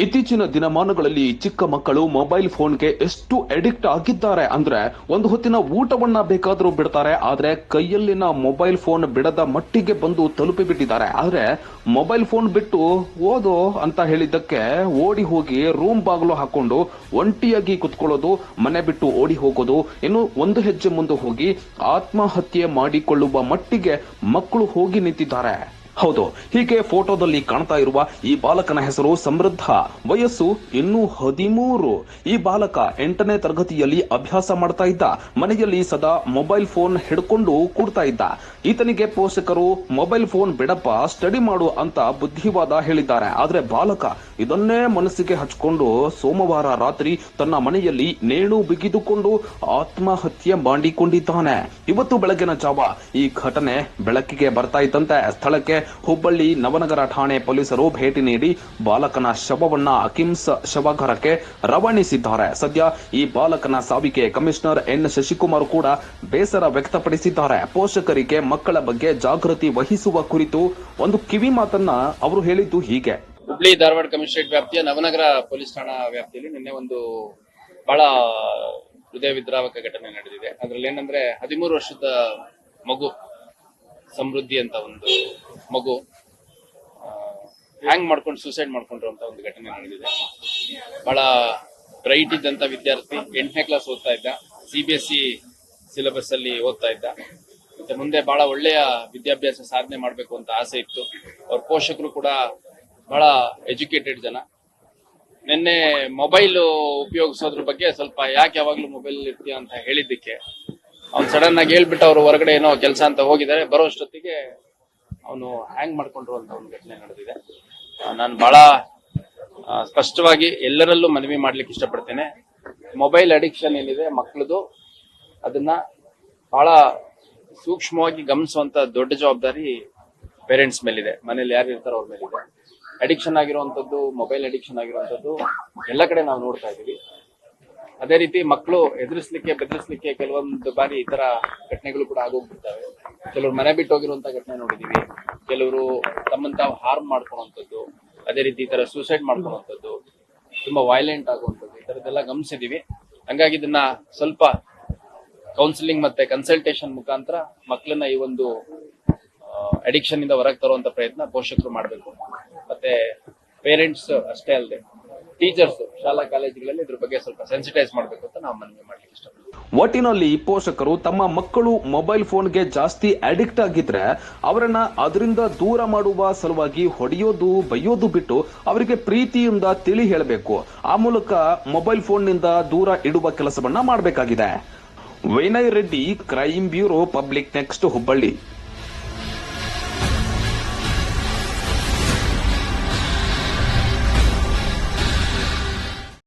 ಇತ್ತೀಚಿನ ದಿನಮಾನಗಳಲ್ಲಿ ಚಿಕ್ಕ ಮಕ್ಕಳು ಮೊಬೈಲ್ ಫೋನ್ಗೆ ಎಷ್ಟು ಅಡಿಕ್ಟ್ ಆಗಿದ್ದಾರೆ ಅಂದ್ರೆ ಒಂದು ಹೊತ್ತಿನ ಊಟವನ್ನ ಬೇಕಾದರೂ ಬಿಡ್ತಾರೆ, ಆದ್ರೆ ಕೈಯಲ್ಲಿನ ಮೊಬೈಲ್ ಫೋನ್ ಬಿಡದ ಮಟ್ಟಿಗೆ ಬಂದು ತಲುಪಿಬಿಟ್ಟಿದ್ದಾರೆ. ಆದ್ರೆ ಮೊಬೈಲ್ ಫೋನ್ ಬಿಟ್ಟು ಓದೋ ಅಂತ ಹೇಳಿದ್ದಕ್ಕೆ ಓಡಿ ಹೋಗಿ ರೂಮ್ ಬಾಗಿಲು ಹಾಕೊಂಡು ಒಂಟಿಯಾಗಿ ಕುತ್ಕೊಳ್ಳೋದು, ಮನೆ ಬಿಟ್ಟು ಓಡಿ ಹೋಗೋದು, ಇನ್ನು ಒಂದು ಹೆಜ್ಜೆ ಮುಂದೆ ಹೋಗಿ ಆತ್ಮಹತ್ಯೆ ಮಾಡಿಕೊಳ್ಳುವ ಮಟ್ಟಿಗೆ ಮಕ್ಕಳು ಹೋಗಿ ನಿಂತಿದ್ದಾರೆ. ಹೌದು, ಹೀಗೆ ಫೋಟೋದಲ್ಲಿ ಕಾಣ್ತಾ ಇರುವ ಈ ಬಾಲಕನ ಹೆಸರು ಸಮೃದ್ಧ. ವಯಸ್ಸು ಇನ್ನೂ 13. ಈ ಬಾಲಕ 8ನೇ ತರಗತಿಯಲ್ಲಿ ಅಭ್ಯಾಸ ಮಾಡ್ತಾ ಇದ್ದ. ಮನೆಯಲ್ಲಿ ಸದಾ ಮೊಬೈಲ್ ಫೋನ್ ಹಿಡ್ಕೊಂಡು ಕೂಡ್ತಾ ಇದ್ದ. ಈತನಿಗೆ ಪೋಷಕರು ಮೊಬೈಲ್ ಫೋನ್ ಬಿಡಪ್ಪ, ಸ್ಟಡಿ ಮಾಡು ಅಂತ ಬುದ್ಧಿವಾದ ಹೇಳಿದ್ದಾರೆ. ಆದ್ರೆ ಬಾಲಕ ಇದನ್ನೇ ಮನಸ್ಸಿಗೆ ಹಚ್ಕೊಂಡು ಸೋಮವಾರ ರಾತ್ರಿ ತನ್ನ ಮನೆಯಲ್ಲಿ ನೇಣು ಬಿಗಿದುಕೊಂಡು ಆತ್ಮಹತ್ಯೆ ಮಾಡಿಕೊಂಡಿದ್ದಾನೆ. ಇವತ್ತು ಬೆಳಗಿನ ಜಾವ ಈ ಘಟನೆ ಬೆಳಕಿಗೆ ಬರ್ತಾ ಇದ್ದಂತೆ ಸ್ಥಳಕ್ಕೆ ಹುಬ್ಬಳ್ಳಿ ನವನಗರ ಠಾಣೆ ಪೊಲೀಸರು ಭೇಟಿ ನೀಡಿ ಬಾಲಕನ ಶವವನ್ನ ಕಿಮ್ಸ್ ಶವಾಗಾರಕ್ಕೆ ರವಾನಿಸಿದ್ದಾರೆ. ಸದ್ಯ ಈ ಬಾಲಕನ ಸಾವಿಗೆ ಕಮಿಷನರ್ ಎನ್ ಶಶಿಕುಮಾರ್ ಕೂಡ ಬೇಸರ ವ್ಯಕ್ತಪಡಿಸಿದ್ದಾರೆ. ಪೋಷಕರಿಗೆ ಮಕ್ಕಳ ಬಗ್ಗೆ ಜಾಗೃತಿ ವಹಿಸುವ ಕುರಿತು ಒಂದು ಕಿವಿ ಮಾತನ್ನ ಅವರು ಹೇಳಿದ್ದು ಹೀಗೆ. ಹುಬ್ಳಿ ಧಾರವಾಡ ಕಮಿಷನರೇಟ್ ವ್ಯಾಪ್ತಿಯ ನವನಗರ ಪೊಲೀಸ್ ಠಾಣಾ ವ್ಯಾಪ್ತಿಯಲ್ಲಿ ನಿನ್ನೆ ಒಂದು ಬಹಳ ಹೃದಯ ವಿದ್ರಾವಕ ಘಟನೆ ನಡೆದಿದೆ. ಅದ್ರಲ್ಲಿ ಏನಂದ್ರೆ 13 ವರ್ಷದ ಮಗು ಸಮೃದ್ಧಿ ಅಂತ ಒಂದು ಮಗು ಹ್ಯಾಂಗ್ ಮಾಡ್ಕೊಂಡು ಸೂಸೈಡ್ ಮಾಡ್ಕೊಂಡಿರುವಂತ ಒಂದು ಘಟನೆ ನಡೆದಿದೆ. ಬಹಳ ಬ್ರೈಟ್ ಇದ್ದಂತ ವಿದ್ಯಾರ್ಥಿ, 8ನೇ ಕ್ಲಾಸ್ ಓದ್ತಾ ಇದ್ದ, CBSE ಸಿಲೆಬಸ್ ಅಲ್ಲಿ ಓದ್ತಾ ಇದ್ದ. ಮತ್ತೆ ಮುಂದೆ ಬಹಳ ಒಳ್ಳೆಯ ವಿದ್ಯಾಭ್ಯಾಸ ಸಾಧನೆ ಮಾಡ್ಬೇಕು ಅಂತ ಆಸೆ ಇತ್ತು. ಅವ್ರ ಪೋಷಕರು ಕೂಡ ಬಹಳ ಎಜುಕೇಟೆಡ್ ಜನ. ನಿನ್ನೆ ಮೊಬೈಲ್ ಉಪಯೋಗಿಸೋದ್ರ ಬಗ್ಗೆ ಸ್ವಲ್ಪ ಯಾಕೆ ಯಾವಾಗ್ಲೂ ಮೊಬೈಲ್ ಇರ್ತೀಯ ಅಂತ ಹೇಳಿದ್ದಕ್ಕೆ ಅವ್ನು ಸಡನ್ ಆಗಿ ಹೇಳ್ಬಿಟ್ಟು ಅವ್ರು ಹೊರಗಡೆ ಏನೋ ಕೆಲಸ ಅಂತ ಹೋಗಿದ್ದಾರೆ. ಬರೋ ಅಷ್ಟೊತ್ತಿಗೆ ಅವನು ಹ್ಯಾಂಗ್ ಮಾಡ್ಕೊಂಡಿರುವಂತ ಒಂದು ಘಟನೆ ನಡೆದಿದೆ. ನಾನು ಬಹಳ ಸ್ಪಷ್ಟವಾಗಿ ಎಲ್ಲರಲ್ಲೂ ಮನವಿ ಮಾಡ್ಲಿಕ್ಕೆ ಇಷ್ಟಪಡ್ತೇನೆ. ಮೊಬೈಲ್ ಅಡಿಕ್ಷನ್ ಏನಿದೆ ಮಕ್ಕಳದು, ಅದನ್ನ ಬಹಳ ಸೂಕ್ಷ್ಮವಾಗಿ ಗಮನಿಸುವಂತ ದೊಡ್ಡ ಜವಾಬ್ದಾರಿ ಪೇರೆಂಟ್ಸ್ ಮೇಲಿದೆ. ಮನೇಲಿ ಯಾರು ಇರ್ತಾರೋ ಅವ್ರ ಮೇಲಿದೆ. ಅಡಿಕ್ಷನ್ ಆಗಿರುವಂತದ್ದು, ಮೊಬೈಲ್ ಅಡಿಕ್ಷನ್ ಆಗಿರುವಂತದ್ದು ಎಲ್ಲ ಕಡೆ ನಾವು ನೋಡ್ತಾ ಇದೀವಿ. ಅದೇ ರೀತಿ ಮಕ್ಕಳು ಎದುರಿಸ್ಲಿಕ್ಕೆ ಬೆದರಿಸ್ಲಿಕ್ಕೆ ಕೆಲವೊಂದು ಬಾರಿ ಈ ತರ ಘಟನೆಗಳು ಕೂಡ ಆಗೋಗ್ಬಿಡ್ತವೆ. ಕೆಲವರು ಮನೆ ಬಿಟ್ಟು ಹೋಗಿರುವಂತ ಘಟನೆ ನೋಡಿದೀವಿ. ಕೆಲವರು ತಮ್ಮನ್ನ ತಾವು ಹಾರ್ಮ್ ಮಾಡ್ಕೊಳ್ಳುವಂಥದ್ದು, ಅದೇ ರೀತಿ ಈ ತರ ಸೂಸೈಡ್ ಮಾಡ್ಕೊಳ್ಳುವಂಥದ್ದು, ತುಂಬಾ ವೈಲೆಂಟ್ ಆಗುವಂಥದ್ದು, ಈ ತರದ್ದೆಲ್ಲ ಗಮನಿಸಿದೀವಿ. ಹಂಗಾಗಿ ಇದನ್ನ ಸ್ವಲ್ಪ ಕೌನ್ಸಿಲಿಂಗ್ ಮತ್ತೆ ಕನ್ಸಲ್ಟೇಷನ್ ಮುಖಾಂತರ ಮಕ್ಕಳನ್ನ ಈ ಒಂದು ಅಡಿಕ್ಷನ್ ಇಂದ ಹೊರಗೆ ತರುವಂತ ಪ್ರಯತ್ನ ಪೋಷಕರು ಮಾಡಬೇಕು. ಮತ್ತೆ ಪೇರೆಂಟ್ಸ್ ಅಷ್ಟೇ ಅಲ್ಲದೆ ಟೀಚರ್ಸ್, ಶಾಲಾ ಕಾಲೇಜುಗಳಲ್ಲಿ ಇದ್ರ ಬಗ್ಗೆ ಸ್ವಲ್ಪ ಸೆನ್ಸಿಟೈಸ್ ಮಾಡಬೇಕು ಅಂತ ನಾವು ಮನವಿ ಮಾಡ್ಲಿಕ್ಕೆ ಇಷ್ಟಪಡ್ತೀವಿ. ಒಟ್ಟಿನಲ್ಲಿ ಪೋಷಕರು ತಮ್ಮ ಮಕ್ಕಳು ಮೊಬೈಲ್ ಫೋನ್ಗೆ ಜಾಸ್ತಿ ಅಡಿಕ್ಟ್ ಆಗಿದ್ರೆ ಅವರನ್ನ ಅದರಿಂದ ದೂರ ಮಾಡುವ ಸಲುವಾಗಿ ಹೊಡೆಯೋದು, ಬೈಯೋದು ಬಿಟ್ಟು ಅವರಿಗೆ ಪ್ರೀತಿಯಿಂದ ತಿಳಿ ಹೇಳಬೇಕು. ಆ ಮೂಲಕ ಮೊಬೈಲ್ ಫೋನ್ನಿಂದ ದೂರ ಇಡುವ ಕೆಲಸವನ್ನ ಮಾಡಬೇಕಾಗಿದೆ. Vinay Reddy, crime bureau, public next, Hubballi.